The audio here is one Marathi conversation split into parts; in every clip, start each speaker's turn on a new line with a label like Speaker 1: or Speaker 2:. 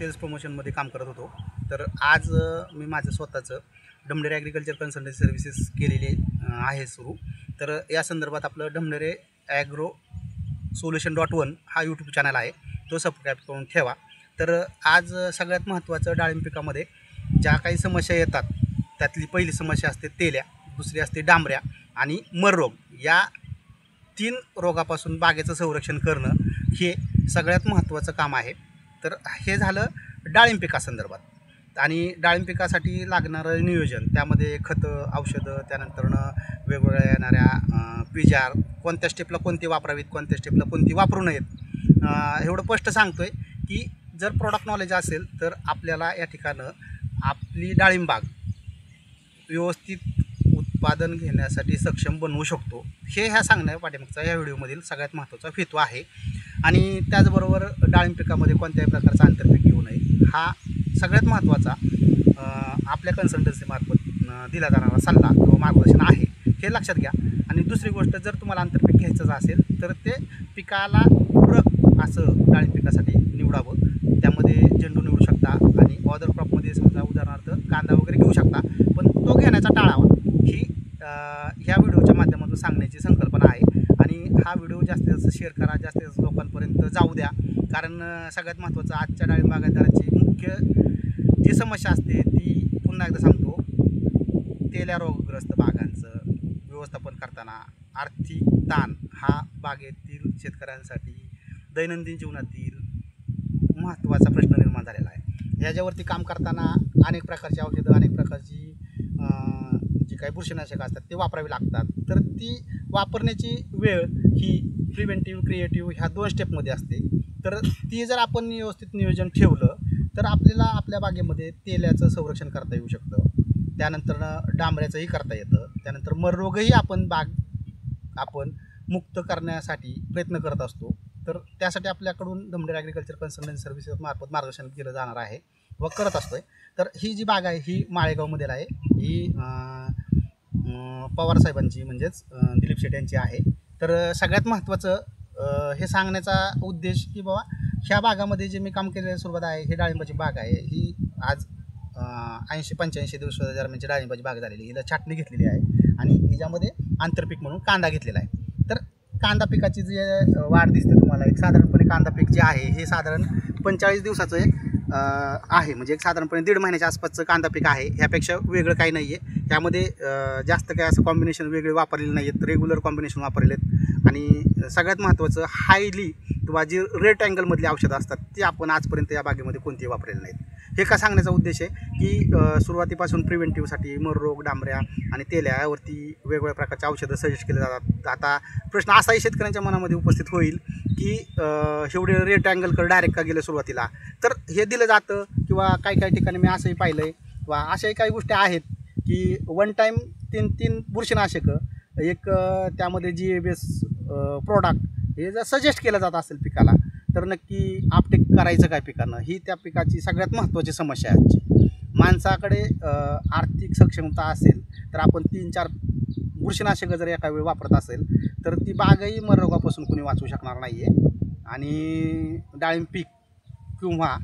Speaker 1: सेल्स प्रमोशनमध्ये काम करत होतो. तर आज मी माझं स्वतःचं ढमढेरे ॲग्रिकल्चर कन्सल्टन्सी सर्व्हिसेस केलेली आहे सुरू. तर या संदर्भात आपलं ढमढेरे ॲग्रो सोल्युशन.1 हा यूट्यूब चॅनल आहे, तो सबस्क्राईब करून ठेवा. तर आज सगळ्यात महत्त्वाचं डाळिंब पिकामध्ये ज्या काही समस्या येतात त्यातली पहिली समस्या असते तेल्या, दुसरी असते डांबऱ्या आणि मर रोग. या 3 रोगापासून बागेचं संरक्षण करणं हे सगळ्यात महत्त्वाचं काम आहे. तर हे झालं डाळिंब पिकासंदर्भात. आणि डाळिंब पिकासाठी लागणारं नियोजन, त्यामध्ये खतं, औषधं, त्यानंतरनं वेगवेगळ्या येणाऱ्या पिजार, कोणत्या स्टेपला कोणती वापरावीत, कोणत्या स्टेपला कोणती वापरू नयेत, एवढं स्पष्ट सांगतो आहे की जर प्रॉडक्ट नॉलेज असेल तर आपल्याला या ठिकाणं आपली डाळिंब बाग व्यवस्थित उत्पादन घेण्यासाठी सक्षम बनवू शकतो. ह्या सांगण्या पाठीमागचा या व्हिडिओमधील सगळ्यात महत्त्वाचा हेतू आहे. आणि त्याचबरोबर डाळिंब पिकामध्ये कोणत्याही प्रकारचा आंतरपीक घेऊ नये हा सगळ्यात महत्त्वाचा आपल्या कन्सल्टन्सीमार्फत दिला जाणारा सल्ला किंवा मार्गदर्शन आहे, हे लक्षात घ्या. आणि दुसरी गोष्ट, जर तुम्हाला आंतरपीक घ्यायचंच असेल तर ते पिकाला पूरक असं डाळिंब पिकासाठी निवडावं. त्यामध्ये झेंडू निवडू शकता आणि ऑदर क्रॉपमध्ये समजा उदाहरणार्थ कांदा वगैरे घेऊ शकता, पण तो घेण्याचा टाळावा ही ह्या व्हिडिओच्या माध्यमातून सांगण्याची संकल्पना आहे. आणि हा व्हिडिओ जास्तीत जास्त शेअर करा, जास्तीत जास्त लोकांपर्यंत जाऊ द्या. कारण सगळ्यात महत्त्वाचं आजच्या डाळिंब बागायतदाराची मुख्य जी समस्या असते ती पुन्हा एकदा सांगतो, तेल्या रोगग्रस्त बागांचं व्यवस्थापन करताना आर्थिक ताण हा बागेतील शेतकऱ्यांसाठी दैनंदिन जीवनातील महत्त्वाचा प्रश्न निर्माण झालेला आहे. याच्यावरती काम करताना अनेक प्रकारची औषधं, अनेक प्रकारची जी काही बुरशीनाशक असतात ते वापरावी लागतात. तर ती वापरण्याची वेळ ही प्रिव्हेंटिव्ह, क्रिएटिव्ह ह्या 2 स्टेपमध्ये असते. तर ती जर आपण व्यवस्थित नियोजन ठेवलं तर आपल्याला आपल्या बागेमध्ये तेल्याचं संरक्षण करता येऊ शकतं. त्यानंतर डांबऱ्याचंही करता येतं. त्यानंतर मर रोगही आपण मुक्त करण्यासाठी प्रयत्न करत असतो. तर त्यासाठी आपल्याकडून ढमढेरे ॲग्रिकल्चर कन्सल्टन्सी सर्व्हिसेस मार्फत मार्गदर्शन केलं जाणार आहे व करत असतो आहे. तर ही जी बाग आहे ही माळेगावमध्ये आहे. ही पवार साहेबांची म्हणजेच दिलीप शेट यांची आहे. तर सगळ्यात महत्त्वाचं हे सांगण्याचा उद्देश की बाबा ह्या बागामध्ये जे मी काम केलेलं सुरुवात आहे, ही डाळिंबाची बाग आहे. ही आज 80-85 दिवस दरम्यानची डाळिंबाची बाग झालेली. हिला छाटणी घेतलेली आहे आणि हिच्यामध्ये आंतरपीक म्हणून कांदा घेतलेला आहे. तर कांदा पिकाची जे वाढ दिसते तुम्हाला, एक साधारणपणे कांदा पीक जे आहे हे साधारण 45 दिवसाचं आहे. म्हणजे एक साधारणपणे 1.5 महिन्याच्या आसपासचं कांदा पीक आहे. ह्यापेक्षा वेगळं काही नाही आहे. ह्यामध्ये जास्त काही असं कॉम्बिनेशन वेगळे वापरलेले नाही आहेत, रेग्युलर कॉम्बिनेशन वापरलेले आहेत. आणि सगळ्यात महत्त्वाचं, हायली किंवा जी रेट अँगलमधली औषधं असतात ती आपण आजपर्यंत या बागेमध्ये कोणतीही वापरलेली नाहीत. हे का सांगण्याचा उद्देश आहे की सुरुवातीपासून प्रिव्हेंटिव्हसाठी मर रोग, डांबऱ्या आणि तेल्या यावरती वेगवेगळ्या प्रकारचे औषधं सजेस्ट केले जातात. आता प्रश्न असाही शेतकऱ्यांच्या मनामध्ये उपस्थित होईल की एवढे रेट अँगलकडे डायरेक्ट का गेलं सुरुवातीला. तर हे दिलं जातं किंवा काही ठिकाणी मी असंही पाहिलं आहे किंवा अशाही काही गोष्टी आहेत की वन टाईम 3 बुरशीनाशकं, एक त्यामध्ये GABS प्रॉडक्ट हे जर सजेस्ट केलं जात असेल पिकाला तर नक्की आपटेक करायचं काय पिकानं, ही त्या पिकाची सगळ्यात महत्त्वाची समस्या आहे आजची. माणसाकडे आर्थिक सक्षमता असेल तर आपण 3-4 बुरशीनाशकं जर एका वेळी वापरत असेल तर ती बागही मर रोगापासून कोणी वाचवू शकणार नाही आहे. आणि डाळिंब पीक किंवा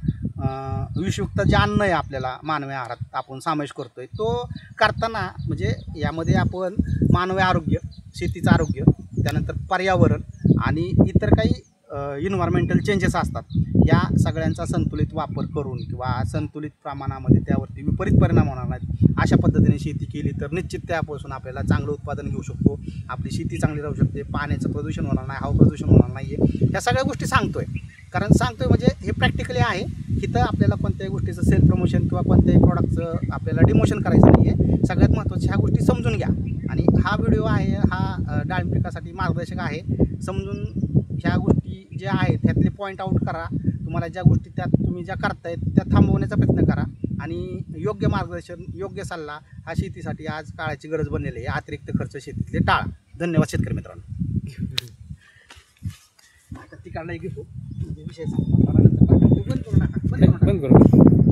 Speaker 1: विषयुक्त जे अन्न आहे आपल्याला मानवी आहारात आपण समावेश करतो आहे, तो करताना म्हणजे यामध्ये आपण मानवी आरोग्य, शेतीचं आरोग्य, त्यानंतर पर्यावरण आणि इतर काही इन्व्हायरमेंटल चेंजेस असतात, या सगळ्यांचा संतुलित वापर करून किंवा संतुलित प्रमाणामध्ये त्यावरती विपरीत परिणाम होणार नाहीत अशा पद्धतीने शेती केली तर निश्चित त्यापासून आपल्याला चांगलं उत्पादन घेऊ शकतो. आपली शेती चांगली राहू शकते, पाण्याचं प्रदूषण होणार नाही, हवा प्रदूषण होणार नाही आहे. ह्या सगळ्या गोष्टी सांगतो आहे. कारण सांगतो आहे म्हणजे हे प्रॅक्टिकली आहे. इथं आपल्याला कोणत्याही गोष्टीचं सेल्फ प्रमोशन किंवा कोणत्याही प्रॉडक्टचं आपल्याला डिमोशन करायचं नाही आहे. सगळ्यात महत्त्वाचं ह्या गोष्टी समजून घ्या. आणि हा व्हिडिओ आहे हा डाळिंब पिकासाठी मार्गदर्शक आहे. समजून ह्या गोष्टी ज्या आहेत त्यातले पॉईंट आऊट करा. तुम्हाला ज्या गोष्टी त्यात तुम्ही ज्या करतायत त्या थांबवण्याचा प्रयत्न करा. आणि योग्य मार्गदर्शन, योग्य सल्ला हा शेतीसाठी आज काळाची गरज बनलेली आहे. अतिरिक्त खर्च शेतीतले टाळा. धन्यवाद शेतकरी मित्रांनो. आता ती काढला घेतो म्हणजे विषय बंद करू नका.